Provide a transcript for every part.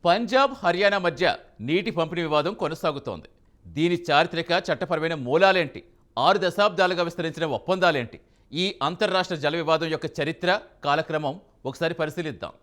పంజాబ్, హర్యానా మధ్య నీటి పంపిణీ వివాదం కొనసాగుతోంది. దీని చారిత్రక చట్టపరమైన మూలాలేంటి? 6 దశాబ్దాలుగా విస్తరించిన ఒప్పందాలేంటి? ఈ అంతర్రాష్ట్ర జల వివాదం యొక్క చరిత్ర, కాలక్రమం ఒకసారి పరిశీలిద్దాం.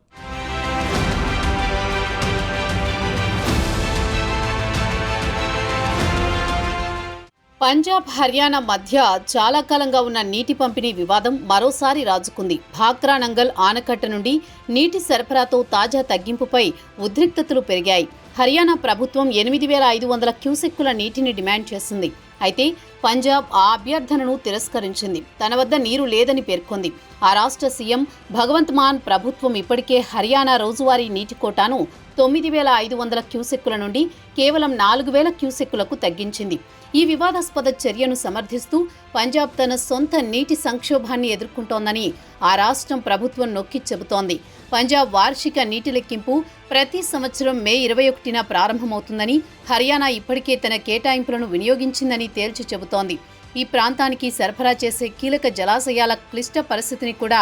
పంజాబ్, హర్యానా మధ్య చాలా కాలంగా ఉన్న నీటి పంపిణీ వివాదం మరోసారి రాజుకుంది. భాక్రా నంగల్ ఆనకట్ట నుండి నీటి సరఫరాతో తాజా తగ్గింపుపై ఉద్రిక్తతలు పెరిగాయి. హర్యానా ప్రభుత్వం 8,500 క్యూసెక్కుల నీటిని డిమాండ్ చేసింది. అయితే పంజాబ్ ఆ అభ్యర్థనను తిరస్కరించింది. తన వద్ద నీరు లేదని పేర్కొంది. ఆ రాష్ట్ర సీఎం భగవంత్ మాన్ ప్రభుత్వం ఇప్పటికే హర్యానా రోజువారీ నీటి కోటాను 9,500 క్యూసెక్కుల నుండి కేవలం 4,000 క్యూసెక్కులకు తగ్గించింది. ఈ వివాదాస్పద చర్యను సమర్థిస్తూ పంజాబ్ తన సొంత నీటి సంక్షోభాన్ని ఎదుర్కొంటోందని ఆ రాష్ట్రం ప్రభుత్వం నొక్కి చెబుతోంది. పంజాబ్ వార్షిక నీటి లెక్కింపు ప్రతి సంవత్సరం మే 21న ప్రారంభమవుతుందని, హర్యానా ఇప్పటికే తన కేటాయింపులను వినియోగించిందని తేల్చి చెబుతోంది. ఈ ప్రాంతానికి సరఫరా చేసే కీలక జలాశయాల క్లిష్ట పరిస్థితిని కూడా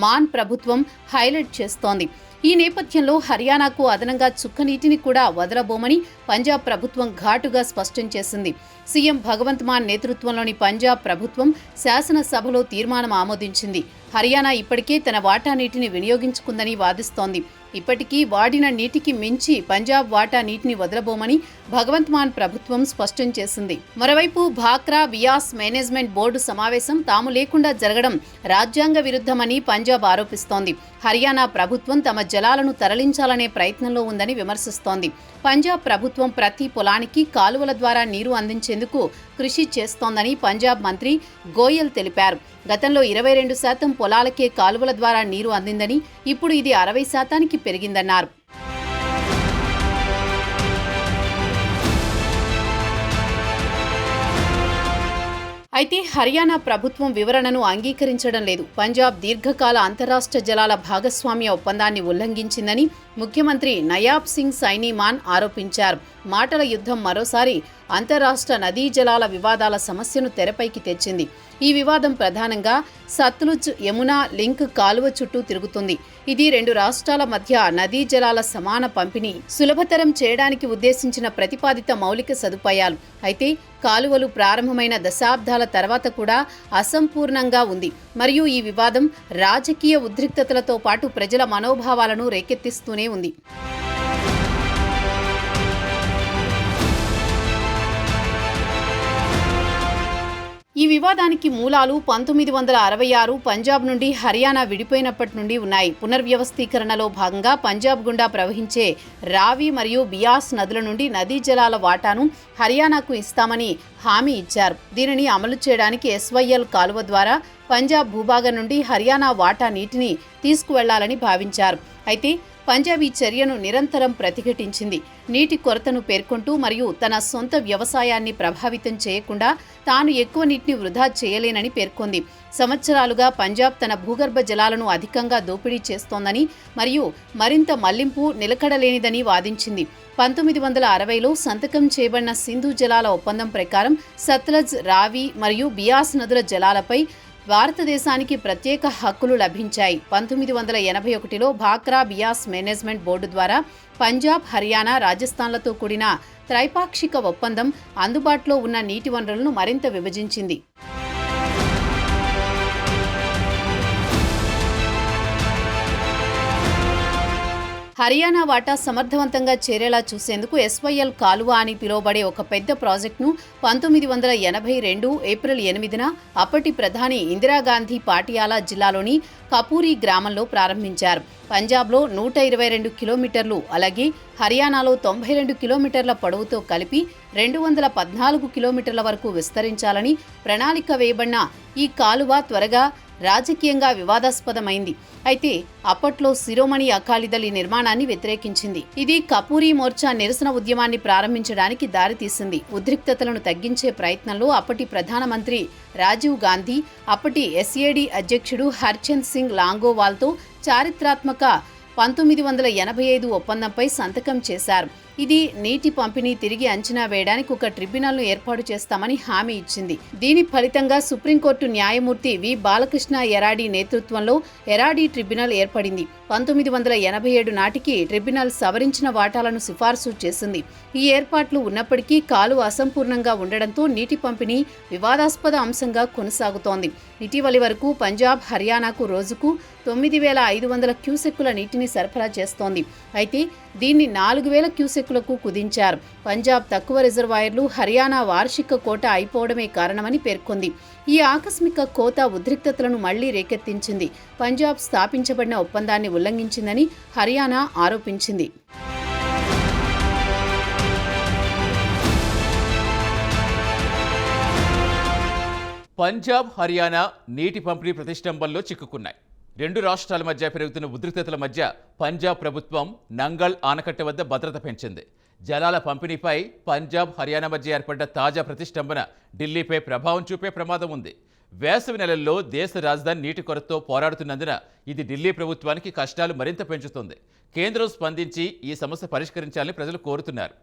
మాన్ ప్రభుత్వం హైలైట్ చేస్తోంది. ఈ నేపథ్యంలో హర్యానాకు అదనంగా చుక్క నీటిని కూడా వదలబోమని పంజాబ్ ప్రభుత్వం ఘాటుగా స్పష్టం చేసింది. సీఎం భగవంత్ మాన్ నేతృత్వంలోని పంజాబ్ ప్రభుత్వం శాసనసభలో తీర్మానం ఆమోదించింది. హర్యానా ఇప్పటికే తన వాటా నీటిని వినియోగించుకుందని వాదిస్తోంది. ఇప్పటికీ వాడిన నీటికి మించి పంజాబ్ వాటా నీటిని వదలబోమని భగవంత్ మాన్ ప్రభుత్వం స్పష్టం చేసింది. మరోవైపు భాక్రా బియాస్ మేనేజ్మెంట్ బోర్డు సమావేశం తాము లేకుండా జరగడం రాజ్యాంగ విరుద్ధమని పంజాబ్ ఆరోపిస్తోంది. హర్యానా ప్రభుత్వం తమ జలాలను తరలించాలనే ప్రయత్నంలో ఉందని విమర్శిస్తోంది. పంజాబ్ ప్రభుత్వం ప్రతి పొలానికి కాలువల ద్వారా నీరు అందించేందుకు కృషి చేస్తోందని పంజాబ్ మంత్రి గోయల్ తెలిపారు. గతంలో 22% పొలాలకే కాలువల ద్వారా నీరు అందిందని, ఇప్పుడు ఇది 60%కి పెరిగిందన్నారు. అయితే హర్యానా ప్రభుత్వం వివరణను అంగీకరించడం లేదు. పంజాబ్ దీర్ఘకాల అంతరాష్ట్ర జలాల భాగస్వామ్య ఒప్పందాన్ని ఉల్లంఘించిందని ముఖ్యమంత్రి నయాబ్ సింగ్ సైనీ మాన్ ఆరోపించారు. మాటల యుద్ధం మరోసారి అంతరాష్ట్ర నదీ జలాల వివాదాల సమస్యను తెరపైకి తెచ్చింది. ఈ వివాదం ప్రధానంగా సత్లుజ్ యమునా లింక్ కాలువ చుట్టూ తిరుగుతుంది. ఇది 2 రాష్ట్రాల మధ్య నదీ జలాల సమాన పంపిణీ సులభతరం చేయడానికి ఉద్దేశించిన ప్రతిపాదిత మౌలిక సదుపాయాలు. అయితే కాలువలు ప్రారంభమైన దశాబ్దాల తర్వాత కూడా అసంపూర్ణంగా ఉంది. మరియు ఈ వివాదం రాజకీయ ఉద్రిక్తతలతో పాటు ప్రజల మనోభావాలను రేకెత్తిస్తూనే ఉంది. ఈ వివాదానికి మూలాలు 1966 పంజాబ్ నుండి హర్యానా విడిపోయినప్పటి నుండి ఉన్నాయి. పునర్వ్యవస్థీకరణలో భాగంగా పంజాబ్ గుండా ప్రవహించే రావి మరియు బియాస్ నదుల నుండి నదీ జలాల వాటాను హర్యానాకు ఇస్తామని హామీ ఇచ్చారు. దీనిని అమలు చేయడానికి SYL కాలువ ద్వారా పంజాబ్ భూభాగం నుండి హర్యానా వాటా నీటిని తీసుకువెళ్లాలని భావించారు. అయితే పంజాబ్ ఈ చర్యను నిరంతరం ప్రతిఘటించింది. నీటి కొరతను పేర్కొంటూ మరియు తన సొంత వ్యవసాయాన్ని ప్రభావితం చేయకుండా తాను ఎక్కువ నీటిని వృధా చేయలేనని పేర్కొంది. సంవత్సరాలుగా పంజాబ్ తన భూగర్భ జలాలను అధికంగా దోపిడీ చేస్తోందని మరియు మరింత మళ్లింపు నిలకడలేనిదని వాదించింది. 1960లో సంతకం చేయబడిన సింధు జలాల ఒప్పందం ప్రకారం సత్లజ్, రావి మరియు బియాస్ నదుల జలాలపై భారతదేశానికి ప్రత్యేక హక్కులు లభించాయి. 1981లో భాక్రా బియాస్ మేనేజ్మెంట్ బోర్డు ద్వారా పంజాబ్, హర్యానా, రాజస్థాన్లతో కూడిన త్రైపాక్షిక ఒప్పందం అందుబాటులో ఉన్న నీటి వనరులను మరింత విభజించింది. హర్యానా వాటా సమర్థవంతంగా చేరేలా చూసేందుకు SYL కాలువ అని పిలువబడే ఒక పెద్ద ప్రాజెక్టును 1982 ఏప్రిల్ 8న అప్పటి ప్రధాని ఇందిరాగాంధీ పాటియాలా జిల్లాలోని కపూరీ గ్రామంలో ప్రారంభించారు. పంజాబ్లో 122 కిలోమీటర్లు, అలాగే హర్యానాలో 92 కిలోమీటర్ల పొడవుతో కలిపి 214 కిలోమీటర్ల వరకు విస్తరించాలని ప్రణాళిక వేయబడిన ఈ కాలువ త్వరగా రాజకీయంగా వివాదాస్పదమైంది. అయితే అప్పట్లో శిరోమణి అకాలీదళ్ ఈ నిర్మాణాన్ని వ్యతిరేకించింది. ఇది కపూరీ మోర్చా నిరసన ఉద్యమాన్ని ప్రారంభించడానికి దారితీసింది. ఉద్రిక్తతలను తగ్గించే ప్రయత్నంలో అప్పటి ప్రధానమంత్రి రాజీవ్ గాంధీ, అప్పటి SAD అధ్యక్షుడు హర్చంద్ సింగ్ లాంగోవాల్తో చారిత్రాత్మక 1985 ఒప్పందంపై సంతకం చేశారు. ఇది నీటి పంపిణీ తిరిగి అంచనా వేయడానికి ఒక ట్రిబ్యునల్ను ఏర్పాటు చేస్తామని హామీ ఇచ్చింది. దీని ఫలితంగా సుప్రీంకోర్టు న్యాయమూర్తి వి బాలకృష్ణ ఎరాడి నేతృత్వంలో ఎరాడి ట్రిబ్యునల్ ఏర్పడింది. 1987 నాటికి ట్రిబ్యునల్ సవరించిన వాటాలను సిఫార్సు చేసింది. ఈ ఏర్పాట్లు ఉన్నప్పటికీ కాలువ అసంపూర్ణంగా ఉండడంతో నీటి పంపిణీ వివాదాస్పద అంశంగా కొనసాగుతోంది. ఇటీవలి వరకు పంజాబ్, హర్యానాకు రోజుకు 9,500 క్యూసెక్కుల నీటిని సరఫరా చేస్తోంది. అయితే దీన్ని 4,000 క్యూసెక్కులకు కుదించారు. పంజాబ్ తక్కువ రిజర్వాయర్లు, హర్యానా వార్షిక కోట అయిపోవడమే కారణమని పేర్కొంది. ఈ ఆకస్మిక కోత ఉద్రిక్తతలను మళ్లీ రేకెత్తించింది. పంజాబ్ స్థాపించబడిన ఒప్పందాన్ని ఉల్లంఘించిందని హర్యానా ఆరోపించింది. పంజాబ్, హర్యానా నీటి పంపిణీ ప్రతిష్టంభనలో చిక్కుకున్నాయి. రెండు రాష్ట్రాల మధ్య పెరుగుతున్న ఉద్రిక్తతల మధ్య పంజాబ్ ప్రభుత్వం నంగల్ ఆనకట్ట వద్ద భద్రత పెంచింది. జలాల పంపిణీపై పంజాబ్, హర్యానా మధ్య ఏర్పడ్డ తాజా ప్రతిష్టంభన ఢిల్లీపై ప్రభావం చూపే ప్రమాదం ఉంది. వేసవి నెలల్లో దేశ రాజధాని నీటి కొరతతో పోరాడుతున్నందున ఇది ఢిల్లీ ప్రభుత్వానికి కష్టాలు మరింత పెంచుతుంది. కేంద్రం స్పందించి ఈ సమస్య పరిష్కరించాలని ప్రజలు కోరుతున్నారు.